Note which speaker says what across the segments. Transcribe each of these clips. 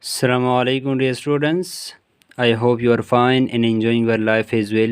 Speaker 1: Assalamu alaikum dear students. I hope you are fine and enjoying your life as well.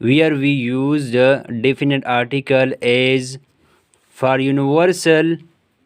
Speaker 1: where we use the definite article as for universal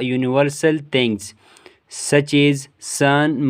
Speaker 1: universal things such as sun,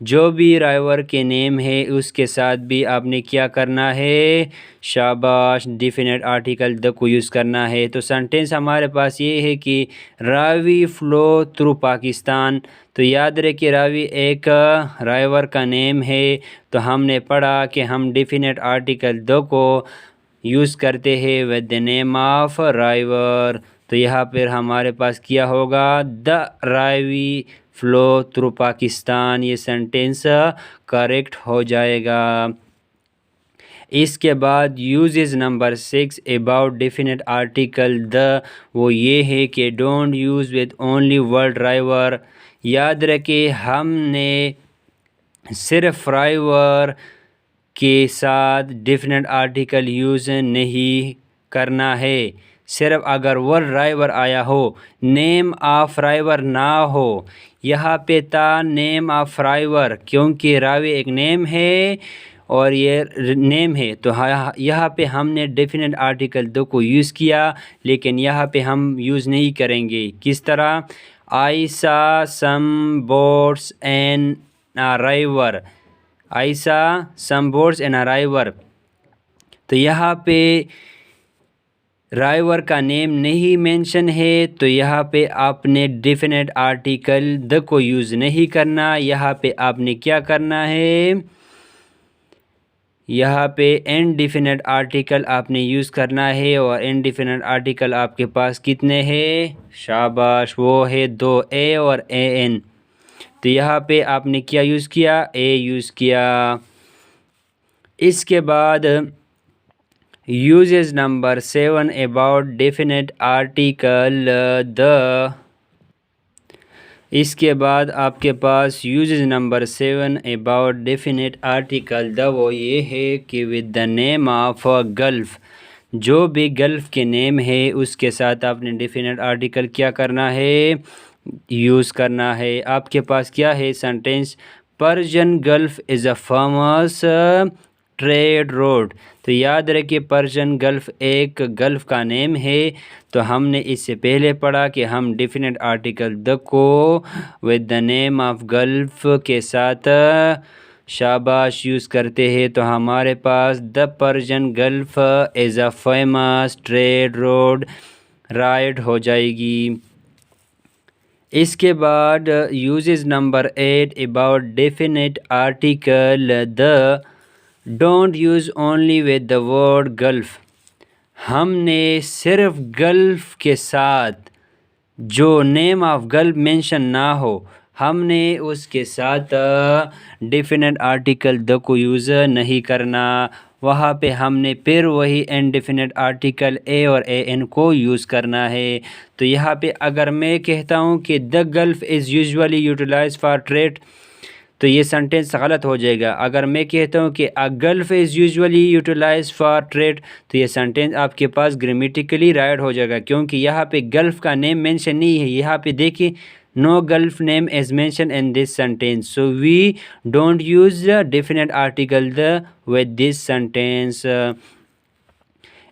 Speaker 1: جو بھی river کے نیم ہے اس کے ساتھ بھی آپ نے کیا کرنا ہے؟ شاباش، ڈیفینٹ آرٹیکل دا کو یوز کرنا ہے۔ تو سینٹینس ہمارے پاس یہ ہے کہ راوی فلو تھرو پاکستان۔ تو یاد رکھیے راوی ایک رائیور کا نیم ہے، تو ہم نے پڑھا کہ ہم ڈیفینٹ آرٹیکل دا کو یوز کرتے ہیں with the name of river. تو یہاں پر ہمارے پاس کیا ہوگا؟ The Ravi flow through Pakistan, یہ سینٹینس کریکٹ ہو جائے گا۔ اس کے بعد uses number 6 about definite article the, وہ یہ ہے کہ don't use with only word river. یاد رکھیں ہم نے صرف رائیور کے ساتھ ڈیفینٹ آرٹیکل یوز نہیں کرنا ہے۔ صرف اگر ورڈ رائیور آیا ہو، نیم آف رائیور نہ ہو، یہاں پہ تھا نیم آف رائیور کیونکہ راوی ایک نیم ہے اور یہ نیم ہے، تو یہاں پہ ہم نے ڈیفینٹ آرٹیکل دو کو یوز کیا، لیکن یہاں پہ ہم یوز نہیں کریں گے۔ کس طرح؟ I saw some boats and a river. I saw some boats and a river. تو یہاں پہ رائیور کا نیم نہیں مینشن ہے، تو یہاں پہ آپ نے ڈیفینٹ آرٹیکل دا کو یوز نہیں کرنا۔ یہاں پہ آپ نے کیا کرنا ہے؟ یہاں پہ انڈیفینٹ آرٹیکل آپ نے یوز کرنا ہے، اور انڈیفینٹ آرٹیکل آپ کے پاس کتنے ہیں؟ شاباش، وہ ہے 2 اے اور اے این۔ تو یہاں پہ آپ نے کیا یوز کیا؟ اے یوز کیا۔ اس کے بعد uses number 7 about definite article the, اس کے بعد آپ کے پاس uses number 7 about definite article the, وہ یہ ہے کہ with the name of gulf, جو بھی گلف کے نیم ہے اس کے ساتھ آپ نے ڈیفینٹ آرٹیکل کیا کرنا ہے؟ یوز کرنا ہے۔ آپ کے پاس کیا ہے sentence? Persian Gulf is a famous trade route. تو یاد رکھیے پرشین گلف ایک گلف کا نیم ہے، تو ہم نے اس سے پہلے پڑھا کہ ہم ڈیفینٹ آرٹیکل دا کو with the name of gulf کے ساتھ شاباش یوز کرتے ہیں، تو ہمارے پاس the Persian Gulf is a famous trade road right ہو جائے گی۔ اس کے بعد uses number 8 about definite article the, don't use only with the word gulf. ہم نے صرف گلف کے ساتھ جو نیم آف گلف مینشن نہ ہو، ہم نے اس کے ساتھ ڈیفینٹ آرٹیکل دا کو یوز نہیں کرنا۔ وہاں پہ ہم نے پھر وہی انڈیفینٹ آرٹیکل اے اور اے این کو یوز کرنا ہے۔ تو یہاں پہ اگر میں کہتا ہوں کہ the gulf is usually utilize for trade, تو یہ سینٹینس غلط ہو جائے گا۔ اگر میں کہتا ہوں کہ a gulf is usually utilized for trade، تو یہ سینٹینس آپ کے پاس گرامیٹیکلی رائٹ ہو جائے گا، کیونکہ یہاں پہ گلف کا نیم مینشن نہیں ہے۔ یہاں پہ دیکھیں no gulf name is mentioned in this sentence, so we don't use the definite article the with this sentence۔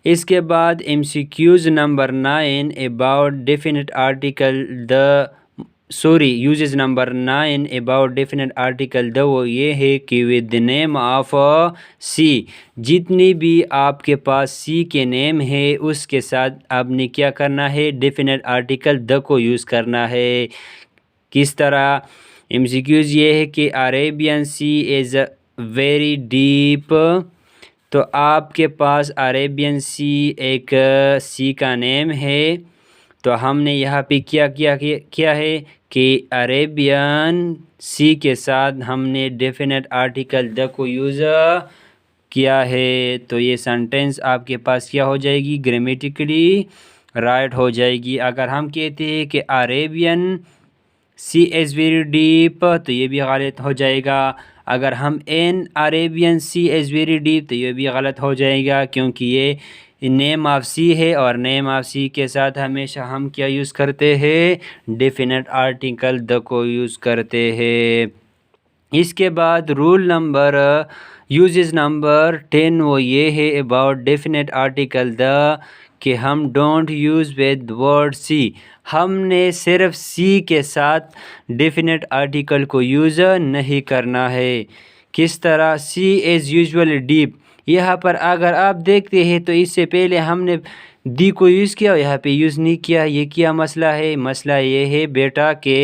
Speaker 1: اس کے بعد MCQs number 9 about definite article the، uses number 9 about definite article the, وہ یہ ہے کہ with the name of سی، جتنی بھی آپ کے پاس سی کے نیم ہے اس کے ساتھ آپ نے کیا کرنا ہے؟ ڈیفینٹ آرٹیکل دا کو یوز کرنا ہے۔ کس طرح؟ MCQs یہ ہے کہ Arabian sea is very deep, تو آپ کے پاس عربین سی ایک سی کا نیم ہے، تو ہم نے یہاں پہ کیا ہے کہ عربین سی کے ساتھ ہم نے ڈیفینٹ آرٹیکل دا کو یوز کیا ہے، تو یہ سینٹینس آپ کے پاس کیا ہو جائے گی؟ گرامیٹیکلی رائٹ ہو جائے گی۔ اگر ہم کہتے ہیں کہ Arabian sea is very deep, تو یہ بھی غلط ہو جائے گا۔ اگر ہم این Arabian sea is very deep, تو یہ بھی غلط ہو جائے گا، کیونکہ یہ نیم آف سی ہے، اور نیم آف سی کے ساتھ ہمیشہ ہم کیا یوز کرتے ہیں؟ ڈیفینٹ آرٹیکل دا کو یوز کرتے ہیں۔ اس کے بعد رول نمبر یوزز نمبر 10 وہ یہ ہے اباؤٹ ڈیفینٹ آرٹیکل دا کہ ہم ڈونٹ یوز ود ورڈ سی، ہم نے صرف سی کے ساتھ ڈیفینٹ آرٹیکل کو یوز نہیں کرنا ہے۔ کس طرح؟ سی از یوزولی ڈیپ، یہاں پر اگر آپ دیکھتے ہیں تو اس سے پہلے ہم نے دی کو یوز کیا، یہاں پہ یوز نہیں کیا۔ یہ کیا مسئلہ ہے؟ مسئلہ یہ ہے بیٹا کہ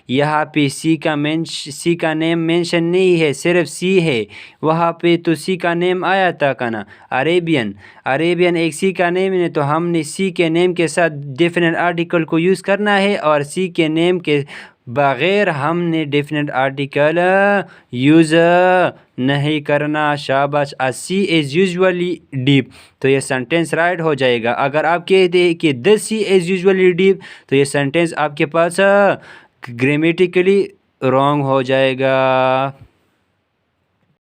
Speaker 1: یہاں پہ سی کا نیم مینشن نہیں ہے، صرف سی ہے۔ وہاں پہ تو سی کا نیم آیا تھا کنا، عربین ایک سی کا نیم ہے، تو ہم نے سی کے نیم کے ساتھ ڈیفینٹ آرٹیکل کو یوز کرنا ہے، اور سی کے نیم کے بغیر ہم نے ڈیفینٹ آرٹیکل یوز نہیں کرنا۔ شاباش۔ سی از یوزولی ڈیپ، تو یہ سینٹینس رائٹ ہو جائے گا۔ اگر آپ کہتے ہیں کہ دا سی از یوزولی ڈیپ، تو یہ سینٹینس آپ کے پاس گرامیٹیکلی رانگ ہو جائے گا۔